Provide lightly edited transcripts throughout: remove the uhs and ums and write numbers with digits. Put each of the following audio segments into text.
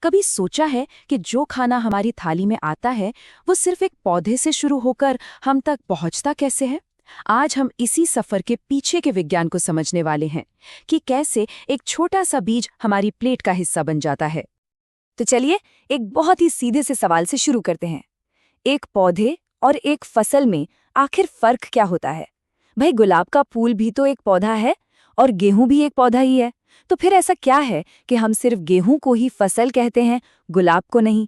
कभी सोचा है कि जो खाना हमारी थाली में आता है वो सिर्फ एक पौधे से शुरू होकर हम तक पहुंचता कैसे है? आज हम इसी सफर के पीछे के विज्ञान को समझने वाले हैं कि कैसे एक छोटा सा बीज हमारी प्लेट का हिस्सा बन जाता है। तो चलिए एक बहुत ही सीधे से सवाल से शुरू करते हैं। एक पौधे और एक फसल में आखिर फर्क क्या होता है? भाई, गुलाब का फूल भी तो एक पौधा है और गेहूं भी एक पौधा ही है। तो फिर ऐसा क्या है कि हम सिर्फ गेहूं को ही फसल कहते हैं, गुलाब को नहीं?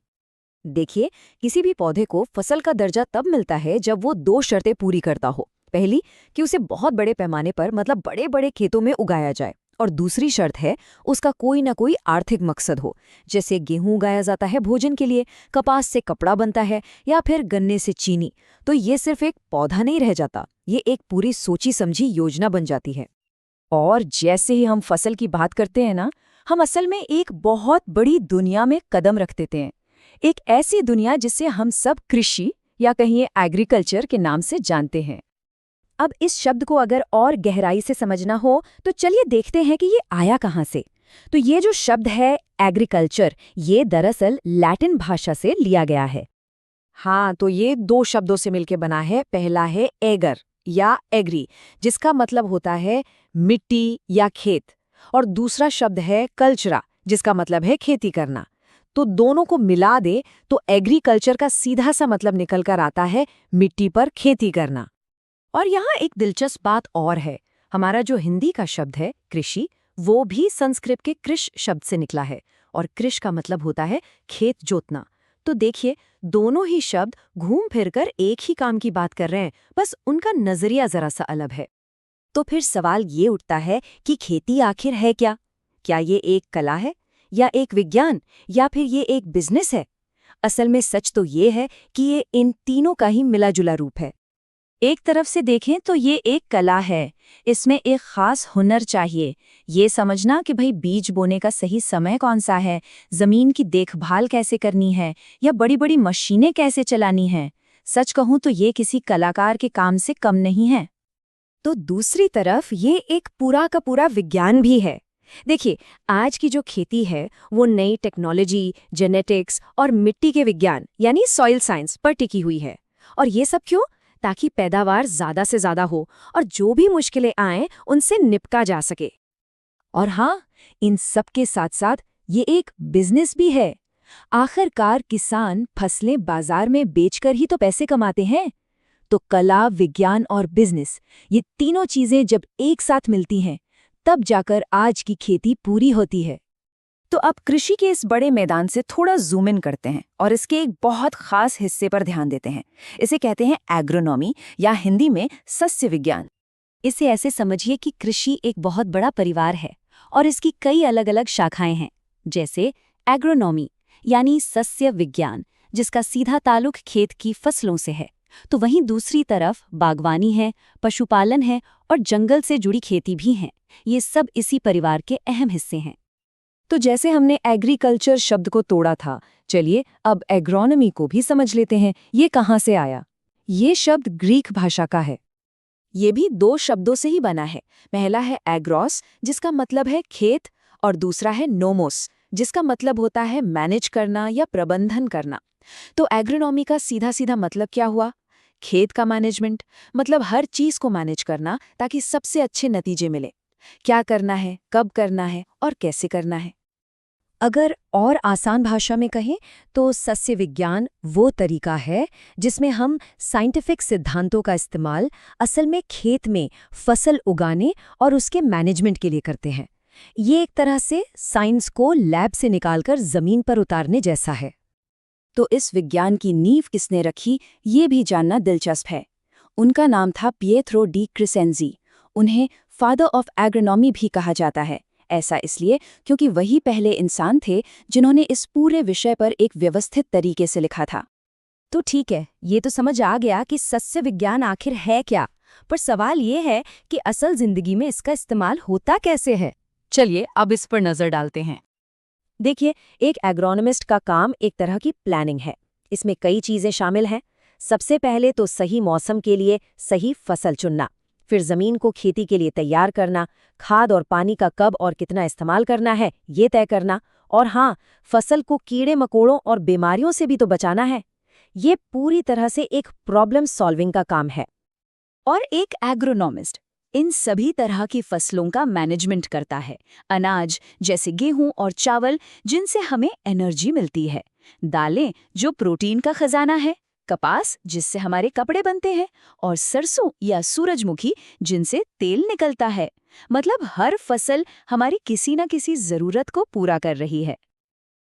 देखिए, किसी भी पौधे को फसल का दर्जा तब मिलता है जब वो दो शर्तें पूरी करता हो। पहली, कि उसे बहुत बड़े पैमाने पर मतलब बड़े बड़े खेतों में उगाया जाए, और दूसरी शर्त है उसका कोई ना कोई आर्थिक मकसद हो। जैसे गेहूं उगाया जाता है भोजन के लिए, कपास से कपड़ा बनता है या फिर गन्ने से चीनी। तो ये सिर्फ एक पौधा नहीं रह जाता, ये एक पूरी सोची समझी योजना बन जाती है। और जैसे ही हम फसल की बात करते हैं ना, हम असल में एक बहुत बड़ी दुनिया में कदम रख देते हैं। एक ऐसी दुनिया जिसे हम सब कृषि या कहिए एग्रीकल्चर के नाम से जानते हैं। अब इस शब्द को अगर और गहराई से समझना हो तो चलिए देखते हैं कि ये आया कहाँ से। तो ये जो शब्द है एग्रीकल्चर, ये दरअसल लैटिन भाषा से लिया गया है। हाँ, तो ये दो शब्दों से मिलके बना है। पहला है एगर या एग्री, जिसका मतलब होता है मिट्टी या खेत, और दूसरा शब्द है कल्चरा, जिसका मतलब है खेती करना। तो दोनों को मिला दे तो एग्रीकल्चर का सीधा सा मतलब निकल कर आता है मिट्टी पर खेती करना। और यहाँ एक दिलचस्प बात और है, हमारा जो हिंदी का शब्द है कृषि, वो भी संस्कृत के कृष शब्द से निकला है, और कृष का मतलब होता है खेत जोतना। तो देखिए, दोनों ही शब्द घूम फिरकर एक ही काम की बात कर रहे हैं, बस उनका नजरिया जरा सा अलग है। तो फिर सवाल ये उठता है कि खेती आखिर है क्या? क्या ये एक कला है, या एक विज्ञान, या फिर ये एक बिजनेस है? असल में सच तो ये है कि ये इन तीनों का ही मिला जुला रूप है। एक तरफ से देखें तो ये एक कला है, इसमें एक खास हुनर चाहिए। ये समझना कि भाई बीज बोने का सही समय कौन सा है, जमीन की देखभाल कैसे करनी है, या बड़ी बड़ी मशीनें कैसे चलानी हैं। सच कहूं तो ये किसी कलाकार के काम से कम नहीं है। तो दूसरी तरफ ये एक पूरा का पूरा विज्ञान भी है। देखिए, आज की जो खेती है वो नई टेक्नोलॉजी, जेनेटिक्स और मिट्टी के विज्ञान यानी सॉइल साइंस पर टिकी हुई है। और ये सब क्यों? ताकि पैदावार ज्यादा से ज्यादा हो और जो भी मुश्किलें आएं उनसे निपटा जा सके। और हाँ, इन सब के साथ साथ ये एक बिजनेस भी है। आखिरकार किसान फसलें बाजार में बेचकर ही तो पैसे कमाते हैं। तो कला, विज्ञान और बिजनेस, ये तीनों चीजें जब एक साथ मिलती हैं तब जाकर आज की खेती पूरी होती है। तो अब कृषि के इस बड़े मैदान से थोड़ा जूम इन करते हैं और इसके एक बहुत खास हिस्से पर ध्यान देते हैं। इसे कहते हैं एग्रोनॉमी, या हिंदी में सस्य विज्ञान। इसे ऐसे समझिए कि कृषि एक बहुत बड़ा परिवार है और इसकी कई अलग अलग शाखाएं हैं। जैसे एग्रोनॉमी यानी सस्य विज्ञान, जिसका सीधा ताल्लुक खेत की फसलों से है। तो वहीं दूसरी तरफ बागवानी है, पशुपालन है और जंगल से जुड़ी खेती भी है। ये सब इसी परिवार के अहम हिस्से हैं। तो जैसे हमने एग्रीकल्चर शब्द को तोड़ा था, चलिए अब एग्रोनॉमी को भी समझ लेते हैं। ये कहाँ से आया? ये शब्द ग्रीक भाषा का है। ये भी दो शब्दों से ही बना है। पहला है एग्रोस, जिसका मतलब है खेत, और दूसरा है नोमोस, जिसका मतलब होता है मैनेज करना या प्रबंधन करना। तो एग्रोनॉमी का सीधा सीधा मतलब क्या हुआ? खेत का मैनेजमेंट, मतलब हर चीज को मैनेज करना ताकि सबसे अच्छे नतीजे मिले। क्या करना है, कब करना है और कैसे करना है। अगर और आसान भाषा में कहें तो सस्य विज्ञान वो तरीका है जिसमें हम साइंटिफिक सिद्धांतों का इस्तेमाल असल में खेत में फसल उगाने और उसके मैनेजमेंट के लिए करते हैं। ये एक तरह से साइंस को लैब से निकालकर जमीन पर उतारने जैसा है। तो इस विज्ञान की नींव किसने रखी, ये भी जानना दिलचस्प है। उनका नाम था पिएत्रो डी क्रिसेंजी। उन्हें फादर ऑफ एग्रोनॉमी भी कहा जाता है। ऐसा इसलिए क्योंकि वही पहले इंसान थे जिन्होंने इस पूरे विषय पर एक व्यवस्थित तरीके से लिखा था। तो ठीक है, ये तो समझ आ गया कि सस्य विज्ञान आखिर है क्या, पर सवाल ये है कि असल जिंदगी में इसका इस्तेमाल होता कैसे है। चलिए अब इस पर नजर डालते हैं। देखिए, एक एग्रोनॉमिस्ट का काम एक तरह की प्लानिंग है। इसमें कई चीजें शामिल हैं। सबसे पहले तो सही मौसम के लिए सही फसल चुनना, फिर जमीन को खेती के लिए तैयार करना, खाद और पानी का कब और कितना इस्तेमाल करना है ये तय करना, और हाँ, फसल को कीड़े मकोड़ों और बीमारियों से भी तो बचाना है। ये पूरी तरह से एक प्रॉब्लम सॉल्विंग का काम है। और एक एग्रोनॉमिस्ट इन सभी तरह की फसलों का मैनेजमेंट करता है। अनाज जैसे गेहूं और चावल जिनसे हमें एनर्जी मिलती है, दालें जो प्रोटीन का खजाना है, कपास जिससे हमारे कपड़े बनते हैं, और सरसों या सूरजमुखी जिनसे तेल निकलता है। मतलब हर फसल हमारी किसी न किसी जरूरत को पूरा कर रही है।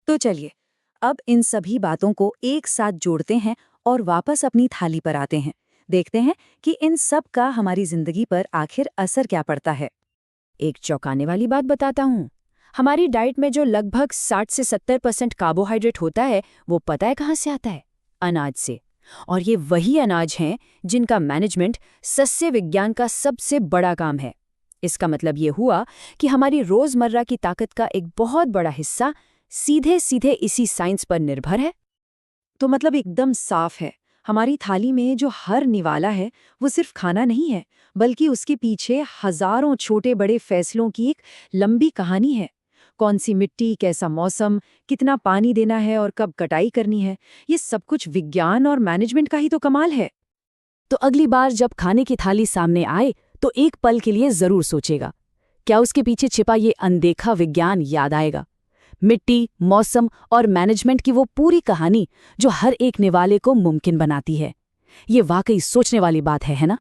तो चलिए, अब इन सभी बातों को एक साथ जोड़ते हैं और वापस अपनी थाली पर आते हैं। देखते हैं कि इन सब का हमारी जिंदगी पर आखिर असर क्या पड़ता है। एक चौंकाने वाली बात बताता हूँ। हमारी डाइट में जो लगभग 60 से 70% कार्बोहाइड्रेट होता है, वो पता है कहाँ से आता है? अनाज से। और ये वही अनाज हैं जिनका मैनेजमेंट सस्य विज्ञान का सबसे बड़ा काम है। इसका मतलब ये हुआ कि हमारी रोजमर्रा की ताकत का एक बहुत बड़ा हिस्सा सीधे सीधे इसी साइंस पर निर्भर है। तो मतलब एकदम साफ है, हमारी थाली में जो हर निवाला है वो सिर्फ खाना नहीं है, बल्कि उसके पीछे हजारों छोटे बड़े फैसलों की एक लंबी कहानी है। कौन सी मिट्टी, कैसा मौसम, कितना पानी देना है और कब कटाई करनी है, ये सब कुछ विज्ञान और मैनेजमेंट का ही तो कमाल है। तो अगली बार जब खाने की थाली सामने आए तो एक पल के लिए जरूर सोचेगा, क्या उसके पीछे छिपा ये अनदेखा विज्ञान याद आएगा? मिट्टी, मौसम और मैनेजमेंट की वो पूरी कहानी जो हर एक निवाले को मुमकिन बनाती है। ये वाकई सोचने वाली बात है ना?